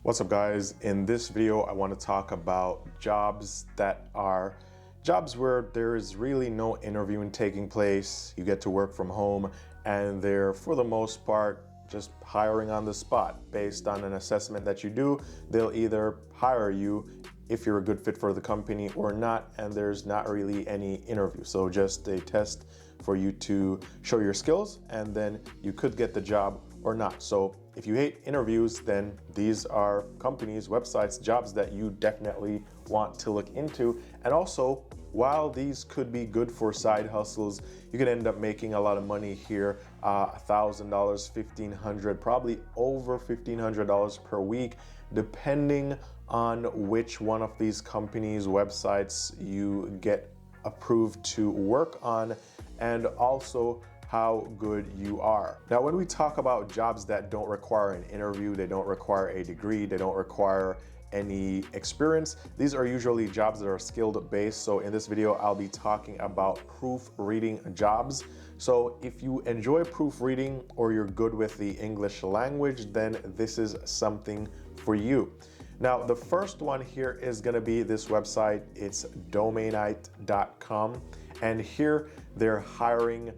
What's up guys? In this video I want to talk about jobs that are jobs where there is really no interviewing taking place. You get to work from home and they're for the most part just hiring on the spot based on an assessment that you do. They'll either hire you if you're a good fit for the company or not, and there's not really any interview. So just a test for you to show your skills and then you could get the job or not. So if you hate interviews, then these are companies, websites, jobs that you definitely want to look into. And also, while these could be good for side hustles, you could end up making a lot of money here, $1,000, $1,500, probably over $1,500 per week, depending on which one of these companies' websites you get approved to work on, and also how good you are. Now, when we talk about jobs that don't require an interview, they don't require a degree, they don't require any experience, these are usually jobs that are skilled based. So in this video, I'll be talking about proofreading jobs. So if you enjoy proofreading or you're good with the English language, then this is something for you. Now, the first one here is gonna be this website. It's Domainite.com. And here they're hiring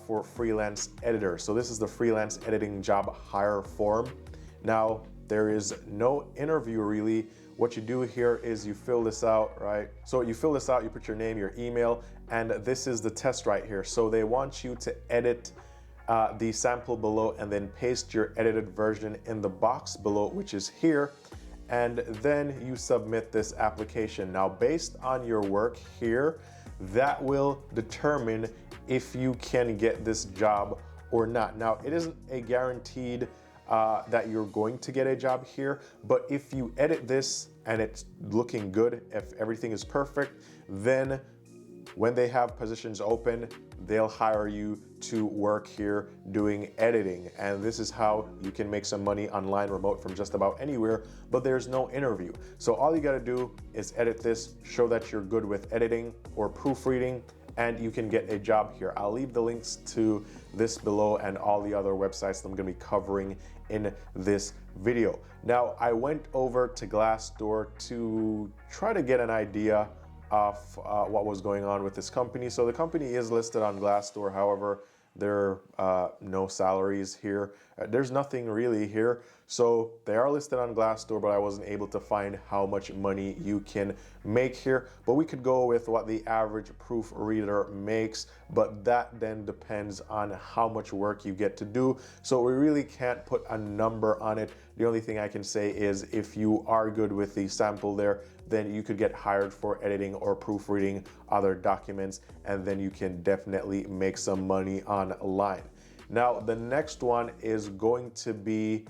for freelance editors. So this is the freelance editing job hire form. Now, there is no interview really. What you do here is you fill this out, right? So you fill this out, you put your name, your email, and this is the test right here. So they want you to edit the sample below and then paste your edited version in the box below, which is here. And then you submit this application. Now, based on your work here, that will determine if you can get this job or not. Now, it isn't a guaranteed that you're going to get a job here, but if you edit this and it's looking good, if everything is perfect, then when they have positions open, they'll hire you to work here doing editing. And this is how you can make some money online remote from just about anywhere, but there's no interview. So all you gotta do is edit this, show that you're good with editing or proofreading, and you can get a job here. I'll leave the links to this below and all the other websites that I'm gonna be covering in this video. Now, I went over to Glassdoor to try to get an idea of what was going on with this company. So the company is listed on Glassdoor. However, there are no salaries here. There's nothing really here. So they are listed on Glassdoor, but I wasn't able to find how much money you can make here. But we could go with what the average proofreader makes, but that then depends on how much work you get to do. So we really can't put a number on it. The only thing I can say is if you are good with the sample there, then you could get hired for editing or proofreading other documents, and then you can definitely make some money online. Now, the next one is going to be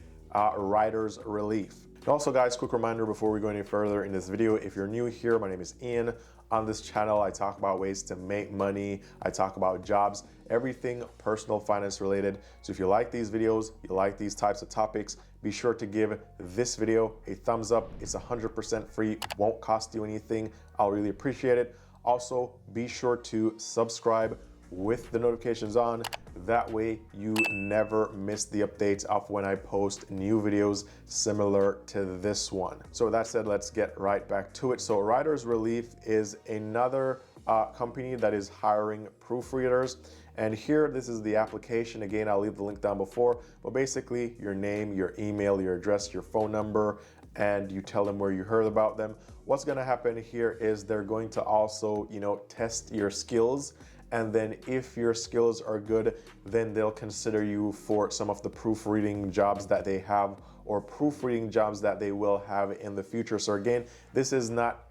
writer's relief. Also guys, quick reminder before we go any further in this video, if you're new here, my name is Ian. On this channel, I talk about ways to make money. I talk about jobs, everything personal finance related. So if you like these videos, you like these types of topics, be sure to give this video a thumbs up. It's 100% free, won't cost you anything. I'll really appreciate it. Also, be sure to subscribe with the notifications on. That way you never miss the updates of when I post new videos similar to this one. So with that said, let's get right back to it. So Writer's Relief is another company that is hiring proofreaders. And here, this is the application. Again, I'll leave the link down before, but basically your name, your email, your address, your phone number, and you tell them where you heard about them. What's gonna happen here is they're going to also, test your skills. And then if your skills are good, then they'll consider you for some of the proofreading jobs that they have or proofreading jobs that they will have in the future. So again, this is not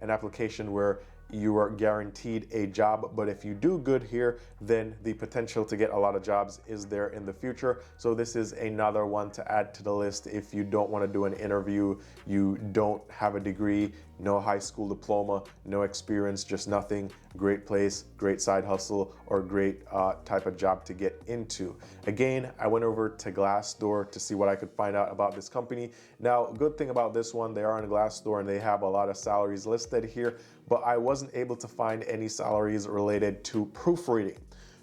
an application where you are guaranteed a job, but if you do good here, then the potential to get a lot of jobs is there in the future. So this is another one to add to the list if you don't want to do an interview, you don't have a degree, no high school diploma, no experience, just nothing. Great place, great side hustle, or great type of job to get into. Again, I went over to Glassdoor to see what I could find out about this company. Now, good thing about this one, they are on Glassdoor and they have a lot of salaries listed here, but I wasn't able to find any salaries related to proofreading.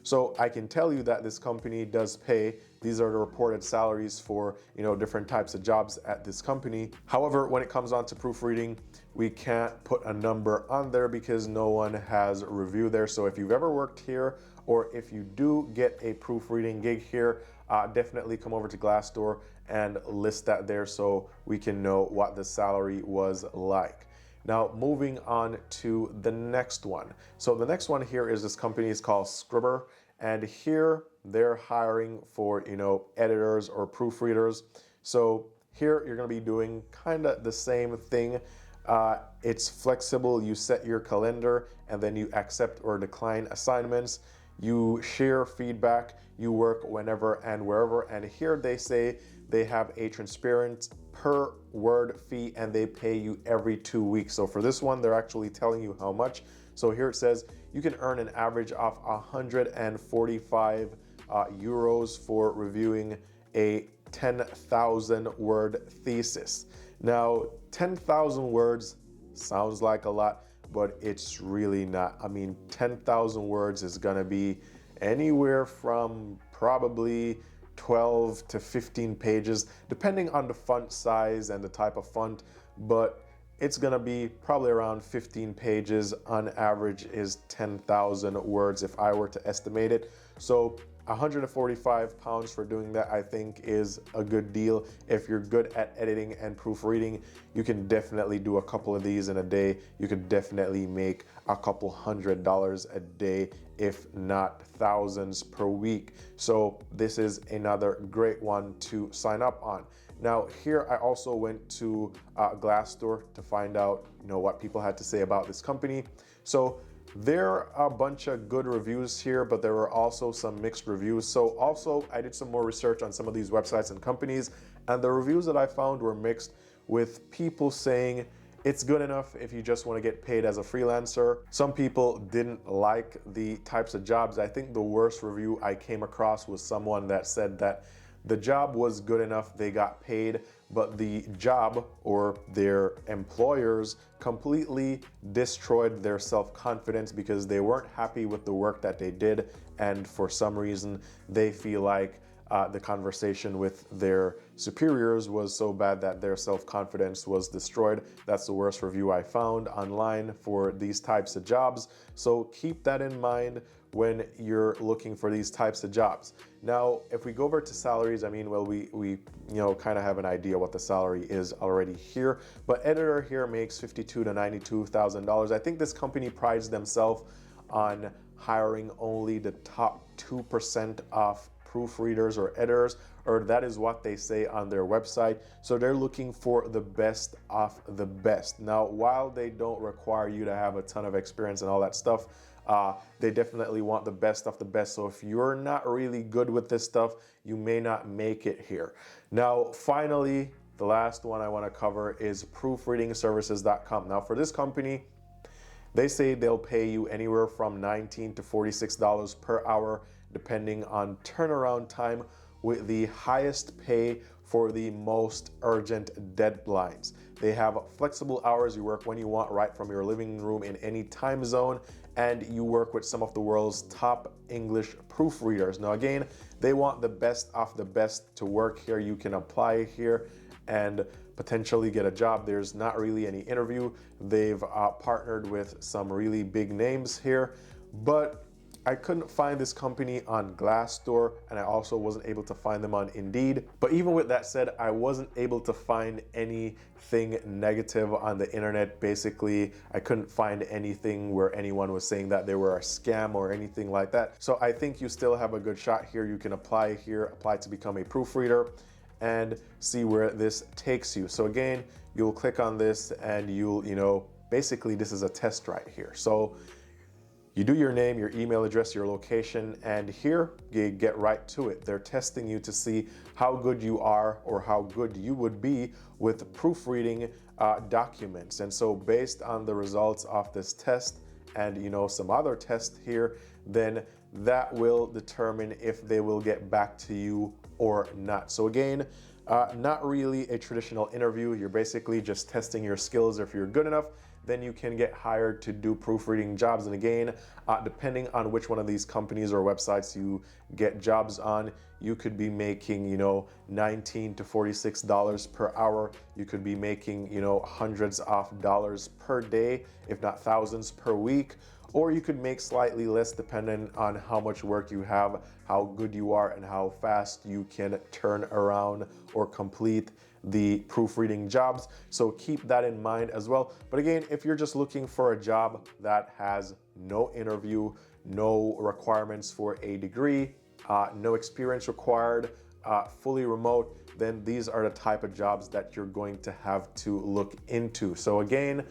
So I can tell you that this company does pay These are the reported salaries for, different types of jobs at this company. However, when it comes on to proofreading, we can't put a number on there because no one has reviewed there. So if you've ever worked here, or if you do get a proofreading gig here, definitely come over to Glassdoor and list that there so we can know what the salary was like. Now, moving on to the next one. So the next one here is this company is called Scribbr, and here they're hiring for, editors or proofreaders. So here you're going to be doing kind of the same thing. It's flexible. You set your calendar and then you accept or decline assignments. You share feedback. You work whenever and wherever. And here they say they have a transparent per word fee and they pay you every 2 weeks. So for this one, they're actually telling you how much. So here it says you can earn an average of 145 euros for reviewing a 10,000 word thesis. Now, 10,000 words sounds like a lot, but it's really not. I mean, 10,000 words is gonna be anywhere from probably 12 to 15 pages, depending on the font size and the type of font, but it's gonna be probably around 15 pages. On average is 10,000 words if I were to estimate it. So 145 pounds for doing that, I think, is a good deal. If you're good at editing and proofreading, you can definitely do a couple of these in a day. You could definitely make a couple $100 a day, if not thousands per week. So this is another great one to sign up on. Now here I also went to Glassdoor to find out, what people had to say about this company. So there are a bunch of good reviews here, but there were also some mixed reviews. So also I did some more research on some of these websites and companies, and the reviews that I found were mixed, with people saying it's good enough if you just want to get paid as a freelancer. Some people didn't like the types of jobs. I think the worst review I came across was someone that said that the job was good enough, they got paid, but the job or their employers completely destroyed their self-confidence because they weren't happy with the work that they did, and for some reason they feel like the conversation with their superiors was so bad that their self-confidence was destroyed. That's the worst review I found online for these types of jobs. So keep that in mind when you're looking for these types of jobs. Now, if we go over to salaries, I mean, well, we kind of have an idea what the salary is already here, but editor here makes $52,000 to $92,000. I think this company prides themselves on hiring only the top 2% of proofreaders or editors, or that is what they say on their website. So they're looking for the best of the best. Now, while they don't require you to have a ton of experience and all that stuff, they definitely want the best of the best. So if you're not really good with this stuff, you may not make it here. Now, finally, the last one I want to cover is proofreadingservices.com. Now, for this company, they say they'll pay you anywhere from $19 to $46 per hour, depending on turnaround time, with the highest pay for the most urgent deadlines. They have flexible hours. You work when you want, right from your living room in any time zone, and you work with some of the world's top English proofreaders. Now again, they want the best of the best to work here. You can apply here and potentially get a job. There's not really any interview. They've partnered with some really big names here, but I couldn't find this company on Glassdoor, and I also wasn't able to find them on Indeed. But even with that said, I wasn't able to find anything negative on the internet. Basically, I couldn't find anything where anyone was saying that they were a scam or anything like that. So I think you still have a good shot here. You can apply here, apply to become a proofreader, and see where this takes you. So again, you'll click on this and you'll, basically this is a test right here. So you do your name, your email address, your location, and here you get right to it. They're testing you to see how good you are or how good you would be with proofreading documents. And so based on the results of this test and some other tests here, then that will determine if they will get back to you or not. So again, not really a traditional interview. You're basically just testing your skills. If you're good enough, then you can get hired to do proofreading jobs. And again, depending on which one of these companies or websites you get jobs on, you could be making, $19 to $46 per hour. You could be making, hundreds of dollars per day, if not thousands per week. Or you could make slightly less depending on how much work you have, how good you are, and how fast you can turn around or complete the proofreading jobs. So keep that in mind as well. But again, if you're just looking for a job that has no interview, no requirements for a degree, no experience required, fully remote, then these are the type of jobs that you're going to have to look into. So again,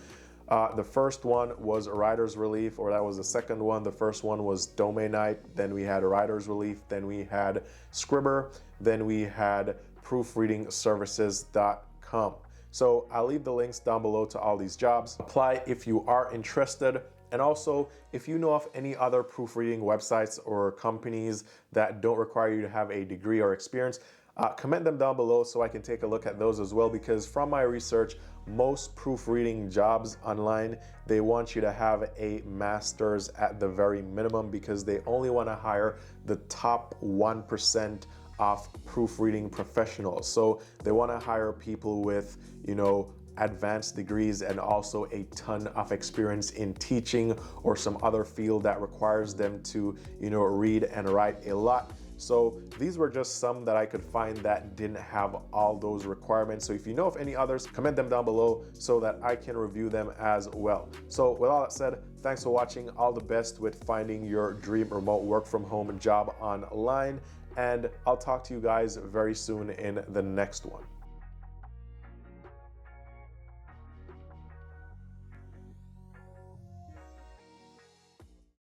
the first one was writer's relief, or that was the second one. The first one was Domainite, then we had writer's relief, then we had Scribbr, then we had proofreadingservices.com. So I'll leave the links down below to all these jobs. Apply if you are interested. And also, if you know of any other proofreading websites or companies that don't require you to have a degree or experience, comment them down below so I can take a look at those as well, because from my research, most proofreading jobs online, they want you to have a master's at the very minimum, because they only want to hire the top 1% of proofreading professionals. So they want to hire people with, advanced degrees and also a ton of experience in teaching or some other field that requires them to, read and write a lot. So these were just some that I could find that didn't have all those requirements. So if you know of any others, comment them down below so that I can review them as well. So with all that said, thanks for watching. All the best with finding your dream remote work from home job online. And I'll talk to you guys very soon in the next one.